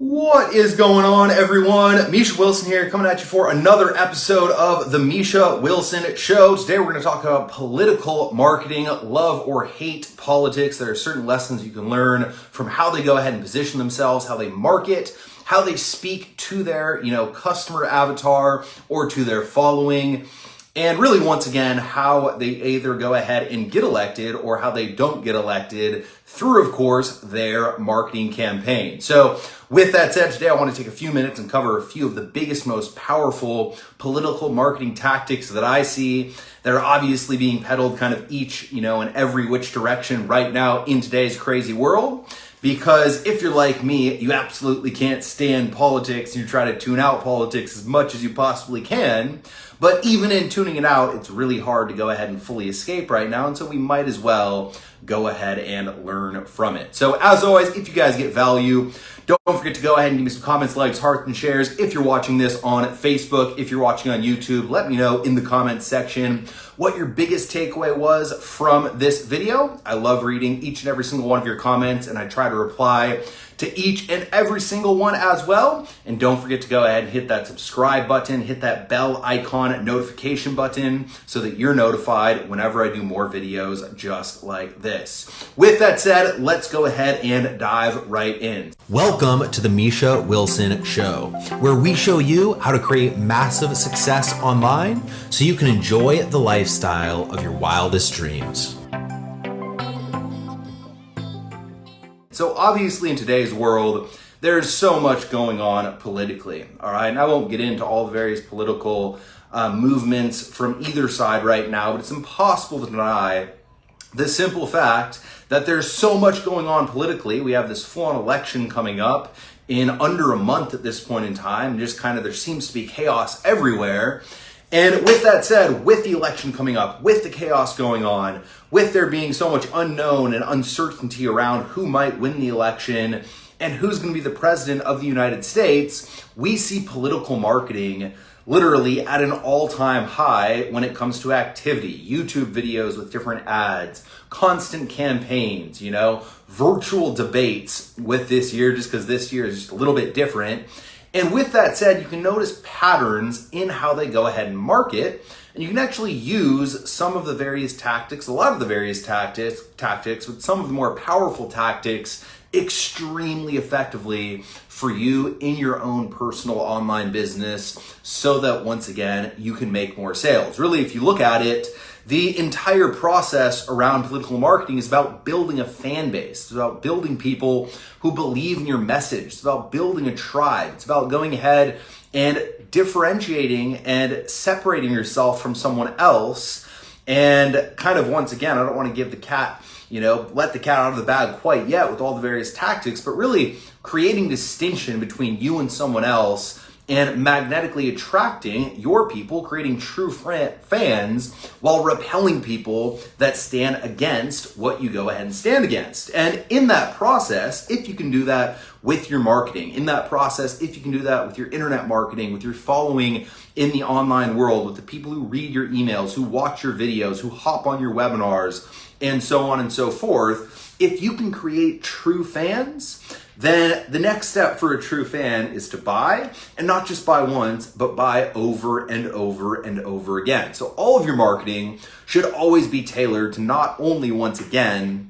What is going on, everyone? Misha Wilson here, coming at you for another episode of the Misha Wilson Show. Today we're going to talk about political marketing, love or hate politics. There are certain lessons you can learn from how they go ahead and position themselves, how they market, how they speak to their, customer avatar or to their following. And really, once again, how they either go ahead and get elected or how they don't get elected through, of course, their marketing campaign. So with that said, today I want to take a few minutes and cover a few of the biggest, most powerful political marketing tactics that I see that are obviously being peddled kind of each, in every which direction right now in today's crazy world. Because if you're like me, you absolutely can't stand politics. You try to tune out politics as much as you possibly can. But even in tuning it out, it's really hard to go ahead and fully escape right now. And so we might as well go ahead and learn from it. So as always, if you guys get value, don't forget to go ahead and give me some comments, likes, hearts, and shares. If you're watching this on Facebook, if you're watching on YouTube, let me know in the comments section what your biggest takeaway was from this video. I love reading each and every single one of your comments, and I try to reply to each and every single one as well. And don't forget to go ahead and hit that subscribe button, hit that bell icon notification button so that you're notified whenever I do more videos just like this. With that said, let's go ahead and dive right in. Welcome to the Misha Wilson Show, where we show you how to create massive success online so you can enjoy the lifestyle of your wildest dreams. So obviously in today's world, there's so much going on politically, all right? And I won't get into all the various political movements from either side right now, but it's impossible to deny the simple fact that there's so much going on politically. We have this full-on election coming up in under a month at this point in time. Just kind of there seems to be chaos everywhere. And with that said, with the election coming up, with the chaos going on, with there being so much unknown and uncertainty around who might win the election and who's going to be the president of the United States, we see political marketing literally at an all-time high when it comes to activity. YouTube videos with different ads, constant campaigns, virtual debates with this year, just because this year is just a little bit different. And with that said, you can notice patterns in how they go ahead and market, and you can actually use some of the various tactics, a lot of the various tactics, with some of the more powerful tactics extremely effectively for you in your own personal online business so that once again, you can make more sales. Really, if you look at it, the entire process around political marketing is about building a fan base. It's about building people who believe in your message. It's about building a tribe. It's about going ahead and differentiating and separating yourself from someone else. And kind of once again, I don't want to give the cat, let the cat out of the bag quite yet with all the various tactics, but really creating distinction between you and someone else and magnetically attracting your people, creating true fans while repelling people that stand against what you go ahead and stand against. And in that process, if you can do that with your marketing, in that process, if you can do that with your internet marketing, with your following in the online world, with the people who read your emails, who watch your videos, who hop on your webinars, and so on and so forth, if you can create true fans, then the next step for a true fan is to buy, and not just buy once, but buy over and over and over again. So all of your marketing should always be tailored to not only, once again,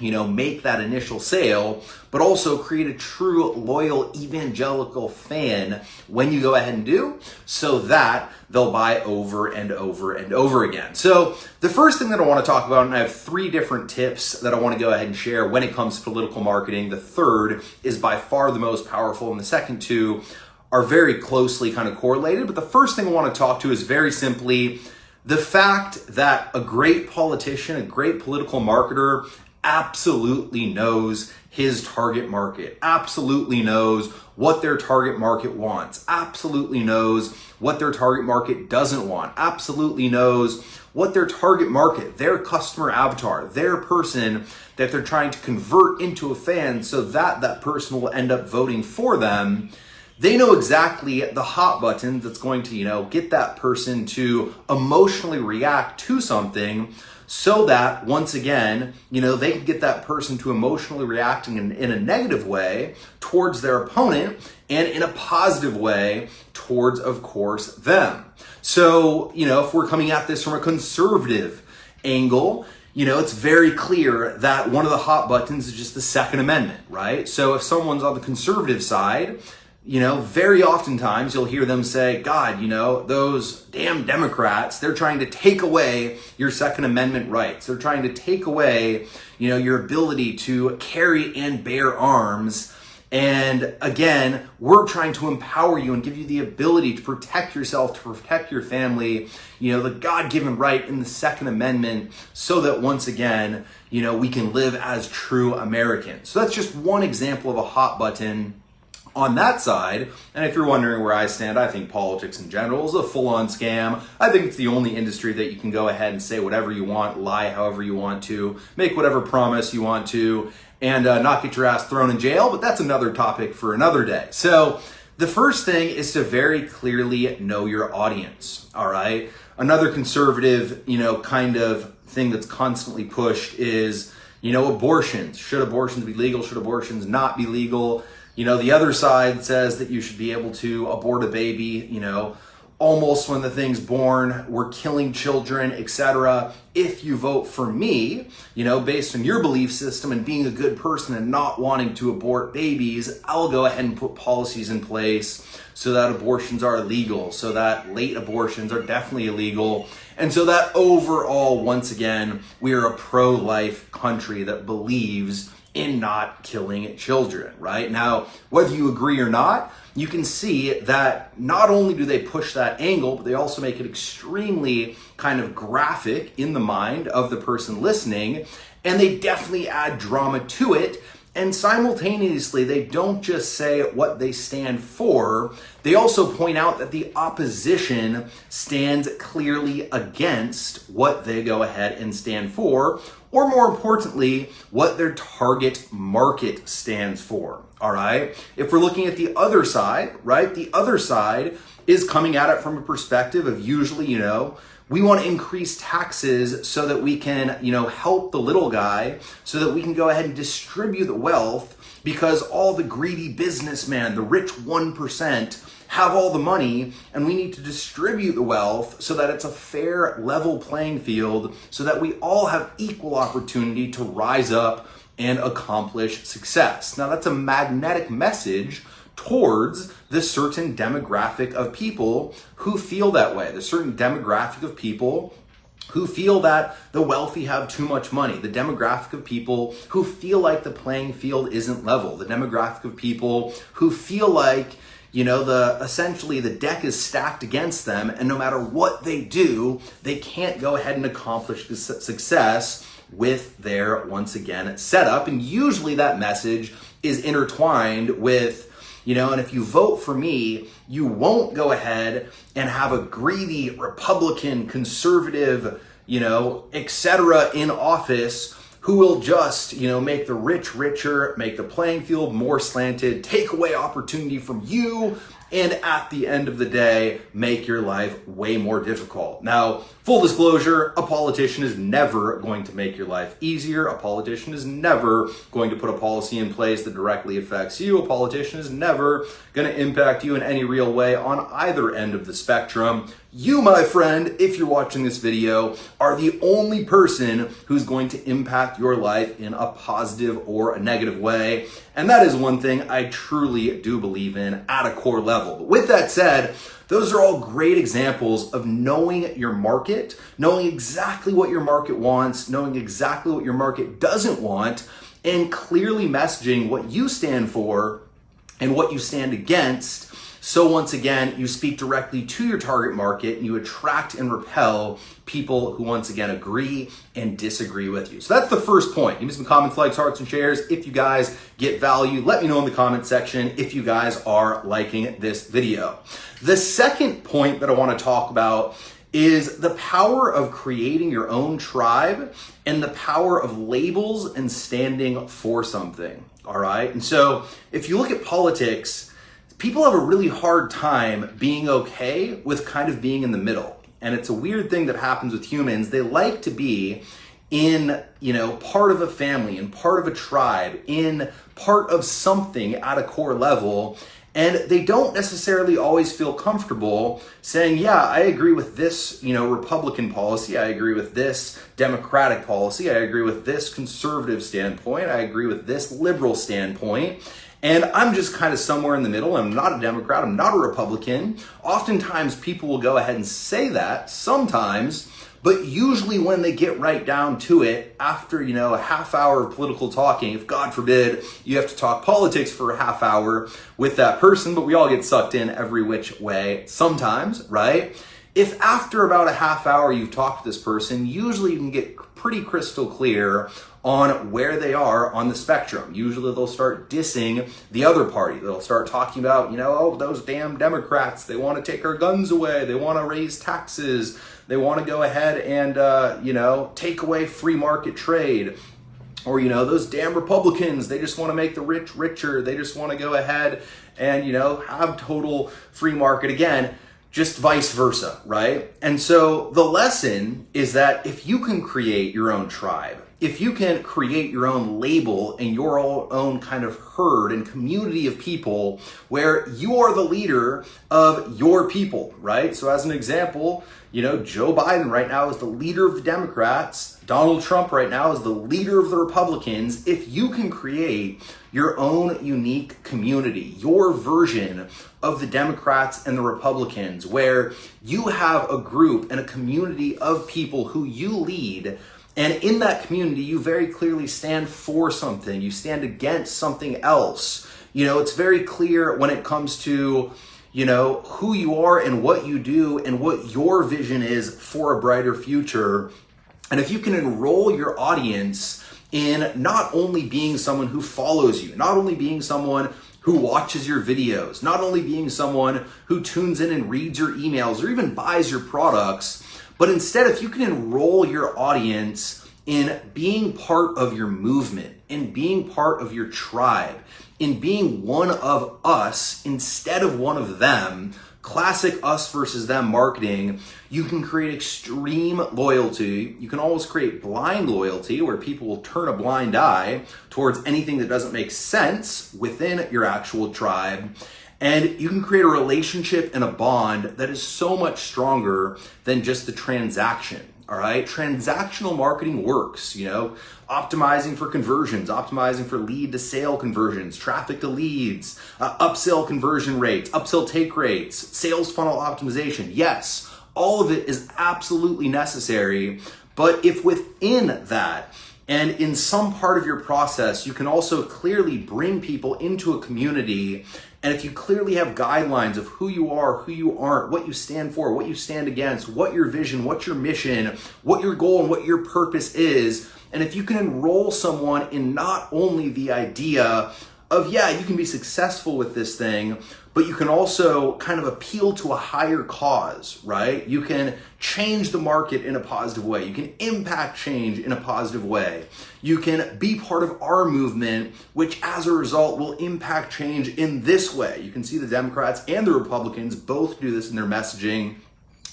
make that initial sale, but also create a true loyal evangelical fan when you go ahead and do, so that they'll buy over and over and over again. So the first thing that I want to talk about, and I have 3 different tips that I want to go ahead and share when it comes to political marketing. The third is by far the most powerful, and the second 2 are very closely kind of correlated. But the first thing I want to talk to is very simply the fact that a great politician, a great political marketer absolutely knows his target market, absolutely knows what their target market wants, absolutely knows what their target market doesn't want, absolutely knows what their target market, their customer avatar, their person that they're trying to convert into a fan so that that person will end up voting for them. They know exactly the hot buttons that's going to, get that person to emotionally react to something so that once again, they can get that person to emotionally reacting in a negative way towards their opponent and in a positive way towards, of course, them. So, if we're coming at this from a conservative angle, it's very clear that one of the hot buttons is just the Second Amendment, right? So if someone's on the conservative side, very oftentimes you'll hear them say, God, those damn Democrats, they're trying to take away your Second Amendment rights. They're trying to take away, your ability to carry and bear arms. And again, we're trying to empower you and give you the ability to protect yourself, to protect your family, the God-given right in the Second Amendment, so that once again, we can live as true Americans. So that's just one example of a hot button on that side. And if you're wondering where I stand, I think politics in general is a full-on scam. I think it's the only industry that you can go ahead and say whatever you want, lie however you want to, make whatever promise you want to, and not get your ass thrown in jail, but that's another topic for another day. So the first thing is to very clearly know your audience, all right? Another conservative, kind of thing that's constantly pushed is, abortions. Should abortions be legal? Should abortions not be legal? The other side says that you should be able to abort a baby, almost when the thing's born. We're killing children, etc. If you vote for me, based on your belief system and being a good person and not wanting to abort babies, I'll go ahead and put policies in place so that abortions are illegal, so that late abortions are definitely illegal, and so that overall, once again, we are a pro-life country that believes in not killing children, right? Now, whether you agree or not, you can see that not only do they push that angle, but they also make it extremely kind of graphic in the mind of the person listening, and they definitely add drama to it. And simultaneously, they don't just say what they stand for, they also point out that the opposition stands clearly against what they go ahead and stand for, or more importantly, what their target market stands for, all right? If we're looking at the other side, right, the other side is coming at it from a perspective of usually, we want to increase taxes so that we can, help the little guy, so that we can go ahead and distribute the wealth, because all the greedy businessmen, the rich 1%, have all the money, and we need to distribute the wealth so that it's a fair, level playing field, so that we all have equal opportunity to rise up and accomplish success. Now, that's a magnetic message towards the certain demographic of people who feel that way, the certain demographic of people who feel that the wealthy have too much money, the demographic of people who feel like the playing field isn't level, the demographic of people who feel like, essentially the deck is stacked against them, and no matter what they do, they can't go ahead and accomplish the success with their, once again, setup. And usually that message is intertwined with, and if you vote for me, you won't go ahead and have a greedy Republican, conservative, etc. in office who will just, make the rich richer, make the playing field more slanted, take away opportunity from you, and at the end of the day, make your life way more difficult. Now, full disclosure, a politician is never going to make your life easier. A politician is never going to put a policy in place that directly affects you. A politician is never going to impact you in any real way on either end of the spectrum. You, my friend, if you're watching this video, are the only person who's going to impact your life in a positive or a negative way. And that is one thing I truly do believe in at a core level. But with that said, those are all great examples of knowing your market, knowing exactly what your market wants, knowing exactly what your market doesn't want, and clearly messaging what you stand for and what you stand against. So once again, you speak directly to your target market and you attract and repel people who once again agree and disagree with you. So that's the first point. Give me some comments, likes, hearts, and shares if you guys get value. Let me know in the comment section if you guys are liking this video. The second point that I want to talk about is the power of creating your own tribe and the power of labels and standing for something. All right. And so if you look at politics, people have a really hard time being okay with kind of being in the middle. And it's a weird thing that happens with humans. They like to be in, part of a family, in part of a tribe, in part of something at a core level. And they don't necessarily always feel comfortable saying, yeah, I agree with this, Republican policy. I agree with this Democratic policy. I agree with this conservative standpoint. I agree with this liberal standpoint. And I'm just kind of somewhere in the middle. I'm not a Democrat. I'm not a Republican. Oftentimes people will go ahead and say that sometimes, but usually when they get right down to it, after, a half hour of political talking, if God forbid you have to talk politics for a half hour with that person, but we all get sucked in every which way sometimes, right? If after about a half hour you've talked to this person, usually you can get pretty crystal clear on where they are on the spectrum. Usually they'll start dissing the other party. They'll start talking about, oh, those damn Democrats, they want to take our guns away. They want to raise taxes. They want to go ahead and, take away free market trade. Or, those damn Republicans, they just want to make the rich richer. They just want to go ahead and, have total free market again. Just vice versa, right? And so the lesson is that if you can create your own tribe, if you can create your own label and your own kind of herd and community of people where you are the leader of your people, right? So as an example, Joe Biden right now is the leader of the Democrats. Donald Trump right now is the leader of the Republicans. If you can create your own unique community, your version of the Democrats and the Republicans, where you have a group and a community of people who you lead, and in that community, you very clearly stand for something. You stand against something else. It's very clear when it comes to, who you are and what you do and what your vision is for a brighter future. And if you can enroll your audience in not only being someone who follows you, not only being someone who watches your videos, not only being someone who tunes in and reads your emails or even buys your products, but instead, if you can enroll your audience in being part of your movement, in being part of your tribe, in being one of us instead of one of them, classic us versus them marketing, you can create extreme loyalty. You can almost create blind loyalty where people will turn a blind eye towards anything that doesn't make sense within your actual tribe. And you can create a relationship and a bond that is so much stronger than just the transaction, all right? Transactional marketing works, optimizing for conversions, optimizing for lead to sale conversions, traffic to leads, upsell conversion rates, upsell take rates, sales funnel optimization. Yes, all of it is absolutely necessary, but if within that, and in some part of your process, you can also clearly bring people into a community. And if you clearly have guidelines of who you are, who you aren't, what you stand for, what you stand against, what your vision, what your mission, what your goal and what your purpose is, and if you can enroll someone in not only the idea of, yeah, you can be successful with this thing, but you can also kind of appeal to a higher cause, right? You can change the market in a positive way. You can impact change in a positive way. You can be part of our movement, which as a result will impact change in this way. You can see the Democrats and the Republicans both do this in their messaging.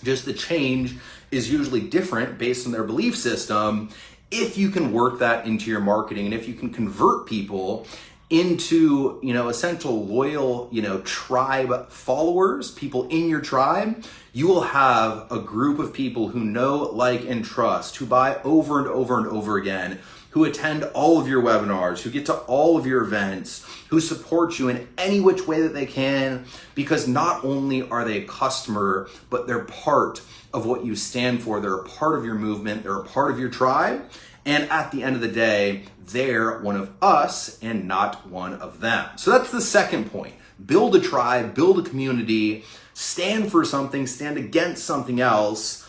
Just the change is usually different based on their belief system. If you can work that into your marketing and if you can convert people into, essential loyal, tribe followers, people in your tribe, you will have a group of people who know, like, and trust, who buy over and over and over again, who attend all of your webinars, who get to all of your events, who support you in any which way that they can, because not only are they a customer, but they're part of what you stand for. They're a part of your movement. They're a part of your tribe. And at the end of the day, they're one of us and not one of them. So that's the second point. Build a tribe, build a community, stand for something, stand against something else,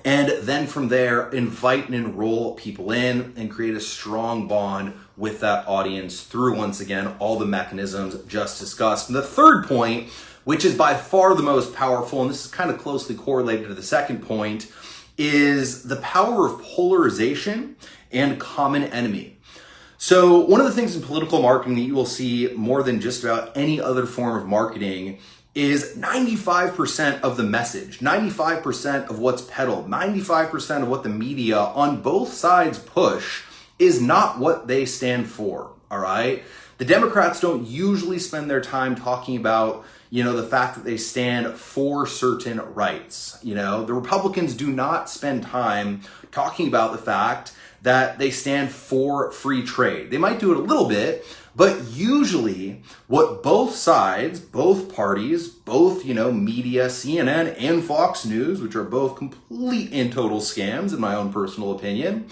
and then from there, invite and enroll people in and create a strong bond with that audience through, once again, all the mechanisms just discussed. And the third point, which is by far the most powerful, and this is kind of closely correlated to the second point, is the power of polarization and common enemy. So one of the things in political marketing that you will see more than just about any other form of marketing is 95% of the message, 95% of what's peddled, 95% of what the media on both sides push is not what they stand for, all right? The Democrats don't usually spend their time talking about, the fact that they stand for certain rights. The Republicans do not spend time talking about the fact that they stand for free trade. They might do it a little bit, but usually what both sides, both parties, both, media, CNN and Fox News, which are both complete and total scams in my own personal opinion,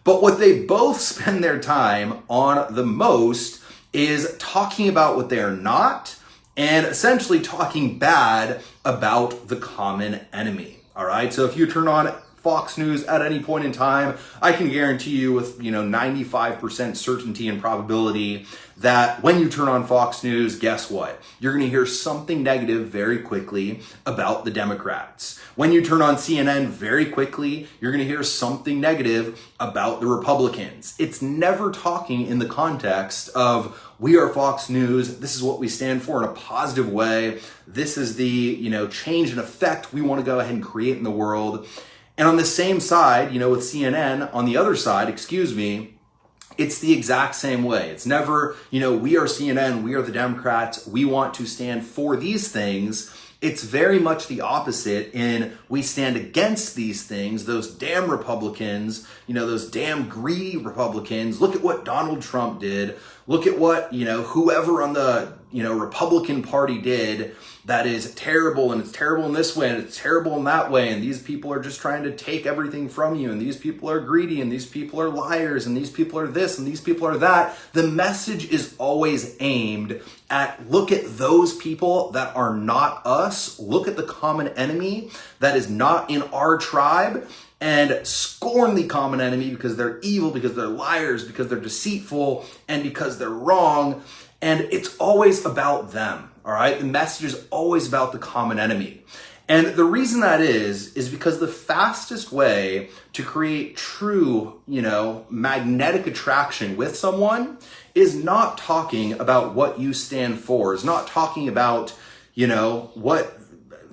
but what they both spend their time on the most is talking about what they are not and essentially talking bad about the common enemy. All right. So if you turn on Fox News at any point in time, I can guarantee you with 95% certainty and probability that when you turn on Fox News, guess what? You're going to hear something negative very quickly about the Democrats. When you turn on CNN very quickly, you're going to hear something negative about the Republicans. It's never talking in the context of we are Fox News, this is what we stand for in a positive way. This is the, change and effect we want to go ahead and create in the world. And on the same side, with CNN, on the other side, it's the exact same way. It's never, we are CNN, we are the Democrats, we want to stand for these things. It's very much the opposite in we stand against these things, those damn Republicans, those damn greedy Republicans. Look at what Donald Trump did. Look at what, whoever on the, Republican Party did that is terrible, and it's terrible in this way and it's terrible in that way, and these people are just trying to take everything from you, and these people are greedy, and these people are liars, and these people are this, and these people are that. The message is always aimed at look at those people that are not us, look at the common enemy that is not in our tribe, and scorn the common enemy because they're evil, because they're liars, because they're deceitful, and because they're wrong. And it's always about them, all right? The message is always about the common enemy. And the reason that is because the fastest way to create true, magnetic attraction with someone is not talking about what you stand for, is not talking about, what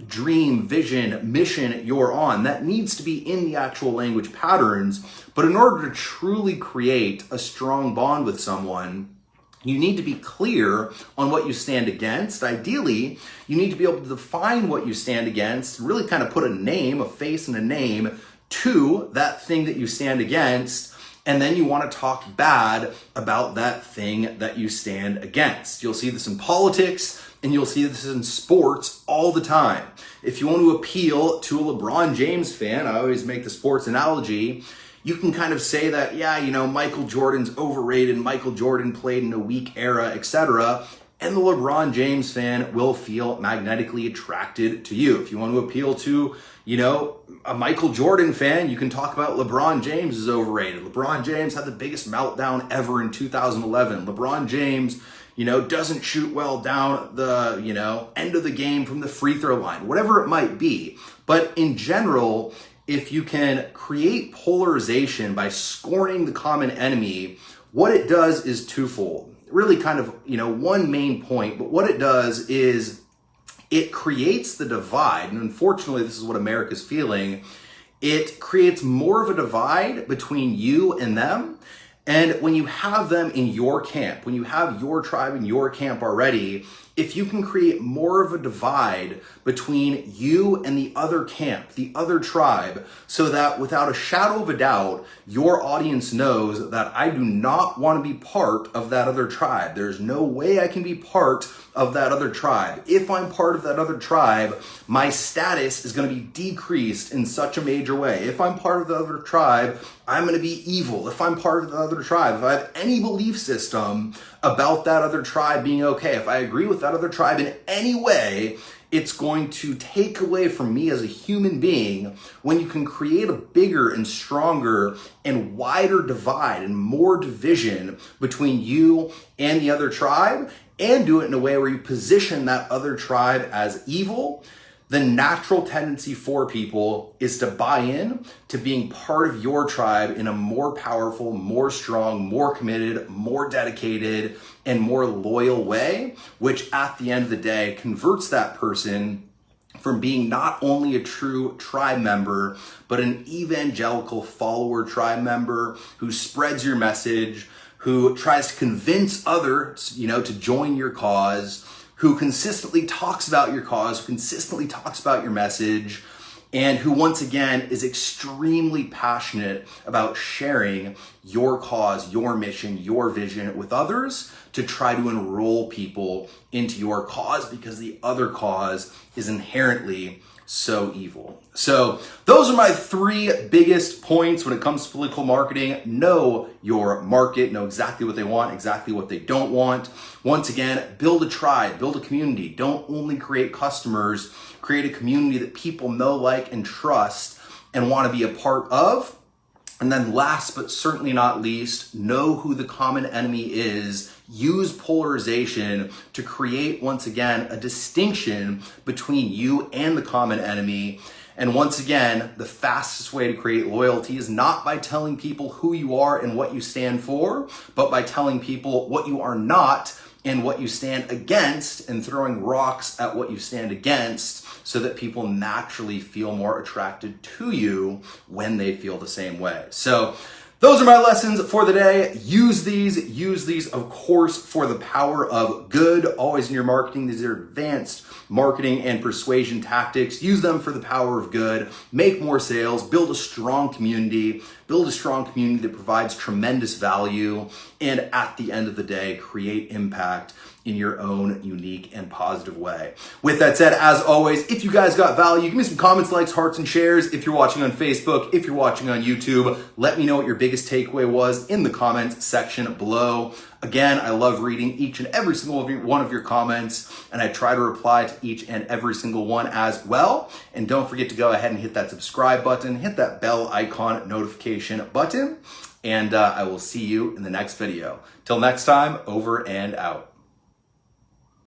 dream, vision, mission you're on. That needs to be in the actual language patterns. But in order to truly create a strong bond with someone, you need to be clear on what you stand against. Ideally, you need to be able to define what you stand against, really kind of put a name, a face and a name to that thing that you stand against. And then you want to talk bad about that thing that you stand against. You'll see this in politics, and you'll see this in sports all the time. If you want to appeal to a LeBron James fan, I always make the sports analogy, you can kind of say that, Michael Jordan's overrated, Michael Jordan played in a weak era, etc. And the LeBron James fan will feel magnetically attracted to you. If you want to appeal to, a Michael Jordan fan, you can talk about LeBron James is overrated. LeBron James had the biggest meltdown ever in 2011. LeBron James, doesn't shoot well down the, end of the game from the free throw line, whatever it might be. But in general, if you can create polarization by scorning the common enemy, what it does is twofold. Really kind of, one main point, but what it does is it creates the divide. And unfortunately, this is what America's feeling. It creates more of a divide between you and them. And when you have them in your camp, when you have your tribe in your camp already, if you can create more of a divide between you and the other camp, the other tribe, so that without a shadow of a doubt, your audience knows that I do not want to be part of that other tribe. There's no way I can be part of that other tribe. If I'm part of that other tribe, my status is going to be decreased in such a major way. If I'm part of the other tribe, I'm going to be evil. If I'm part of the other tribe, if I have any belief system about that other tribe being okay, if I agree with that other tribe in any way, it's going to take away from me as a human being. When you can create a bigger and stronger and wider divide and more division between you and the other tribe, and do it in a way where you position that other tribe as evil, the natural tendency for people is to buy in to being part of your tribe in a more powerful, more strong, more committed, more dedicated, and more loyal way, which at the end of the day converts that person from being not only a true tribe member, but an evangelical follower tribe member who spreads your message, who tries to convince others, to join your cause, who consistently talks about your cause, who consistently talks about your message, and who once again is extremely passionate about sharing your cause, your mission, your vision with others to try to enroll people into your cause, because the other cause is inherently so evil. So those are my 3 biggest points when it comes to political marketing. Know your market, know exactly what they want, exactly what they don't want. Once again, build a tribe, build a community. Don't only create customers, create a community that people know, like, and trust and want to be a part of. And then last but certainly not least, know who the common enemy is. Use polarization to create, once again, a distinction between you and the common enemy. And once again, the fastest way to create loyalty is not by telling people who you are and what you stand for, but by telling people what you are not and what you stand against, and throwing rocks at what you stand against, so that people naturally feel more attracted to you when they feel the same way. So those are my lessons for the day. Use these, of course, for the power of good, always in your marketing. These are advanced marketing and persuasion tactics. Use them for the power of good. Make more sales, build a strong community that provides tremendous value, and at the end of the day, create impact in your own unique and positive way. With that said, as always, if you guys got value, give me some comments, likes, hearts, and shares. If you're watching on Facebook, if you're watching on YouTube, let me know what your biggest takeaway was in the comments section below. Again, I love reading each and every single one of your comments, and I try to reply to each and every single one as well. And don't forget to go ahead and hit that subscribe button, hit that bell icon notification button, and I will see you in the next video. Till next time, over and out.